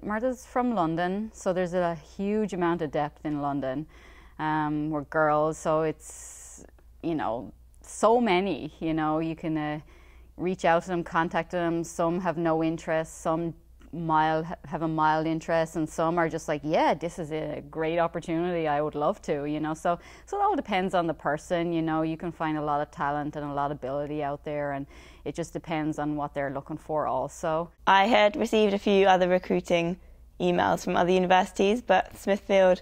Martha's from London, so there's a huge amount of depth in London. We're girls, so it's, so many, you can reach out to them, contact them. Some have no interest, some have a mild interest, and some are just like, yeah, this is a great opportunity, I would love to, so it all depends on the person. You can find a lot of talent and a lot of ability out there, and it just depends on what they're looking for also. I had received a few other recruiting emails from other universities, but Smithfield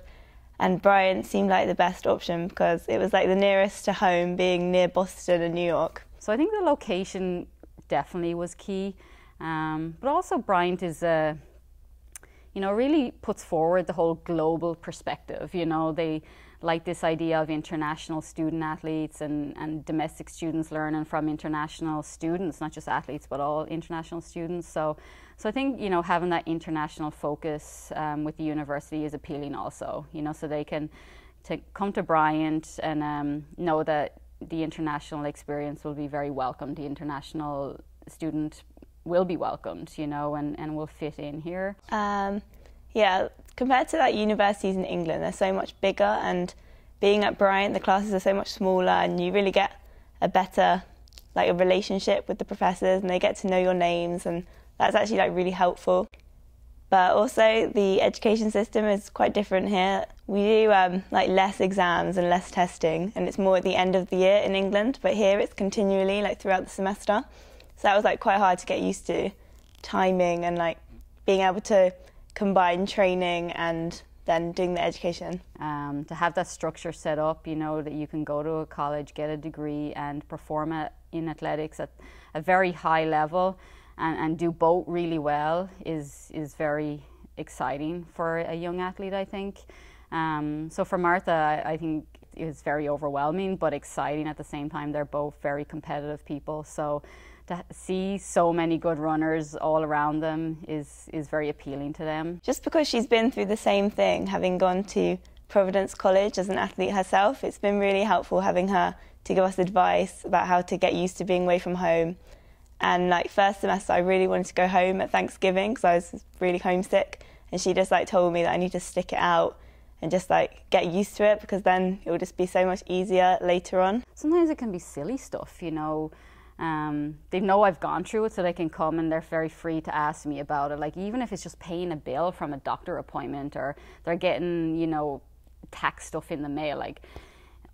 and Bryant seemed like the best option because it was like the nearest to home, being near Boston and New York. So I think the location definitely was key. But also Bryant is, really puts forward the whole global perspective. They like this idea of international student athletes and domestic students learning from international students, not just athletes, but all international students. So I think, having that international focus with the university is appealing also, so they can come to Bryant and know that the international experience will be very welcome. The international student will be welcomed, and will fit in here. Yeah, compared to universities in England, they're so much bigger, and being at Bryant, the classes are so much smaller, and you really get a better a relationship with the professors, and they get to know your names, and that's actually really helpful. But also the education system is quite different here. We do less exams and less testing, and it's more at the end of the year in England, but here it's continually throughout the semester. So that was quite hard to get used to, timing and being able to combine training and then doing the education. To have that structure set up, that you can go to a college, get a degree and perform in athletics at a very high level and do both really well is very exciting for a young athlete, I think. So for Martha, I think it was very overwhelming but exciting at the same time. They're both very competitive people, so to see so many good runners all around them is very appealing to them. Just because she's been through the same thing, having gone to Providence College as an athlete herself, it's been really helpful having her to give us advice about how to get used to being away from home. And first semester I really wanted to go home at Thanksgiving because I was really homesick, and she just told me that I need to stick it out and just get used to it, because then it will just be so much easier later on. Sometimes it can be silly stuff, they know I've gone through it, so they can come and they're very free to ask me about it. Even if it's just paying a bill from a doctor appointment, or they're getting, tax stuff in the mail.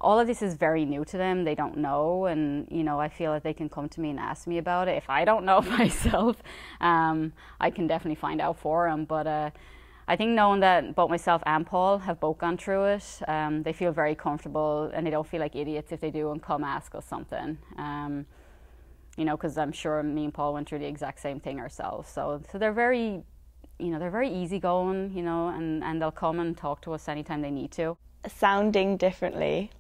All of this is very new to them. They don't know, and I feel that they can come to me and ask me about it. If I don't know myself, I can definitely find out for them. But I think knowing that both myself and Paul have both gone through it, they feel very comfortable, and they don't feel like idiots if they do and come ask us something. Because I'm sure me and Paul went through the exact same thing ourselves. So they're very, they're very easygoing, and they'll come and talk to us anytime they need to. Sounding differently,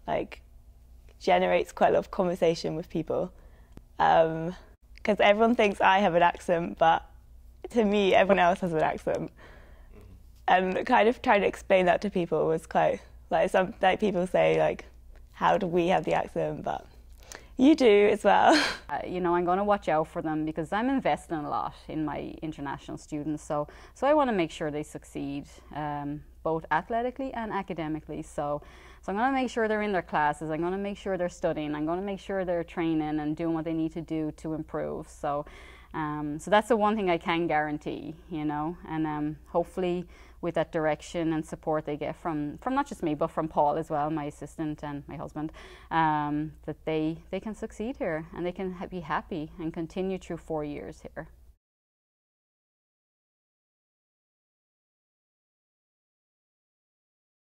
generates quite a lot of conversation with people. Because everyone thinks I have an accent, but to me, everyone else has an accent. And kind of trying to explain that to people was quite, some people say, how do we have the accent? But you do as well. I'm going to watch out for them because I'm investing a lot in my international students. So I want to make sure they succeed, both athletically and academically. So I'm going to make sure they're in their classes. I'm going to make sure they're studying. I'm going to make sure they're training and doing what they need to do to improve. So that's the one thing I can guarantee, and hopefully with that direction and support they get from not just me, but from Paul as well, my assistant and my husband, that they can succeed here and they can be happy and continue through 4 years here.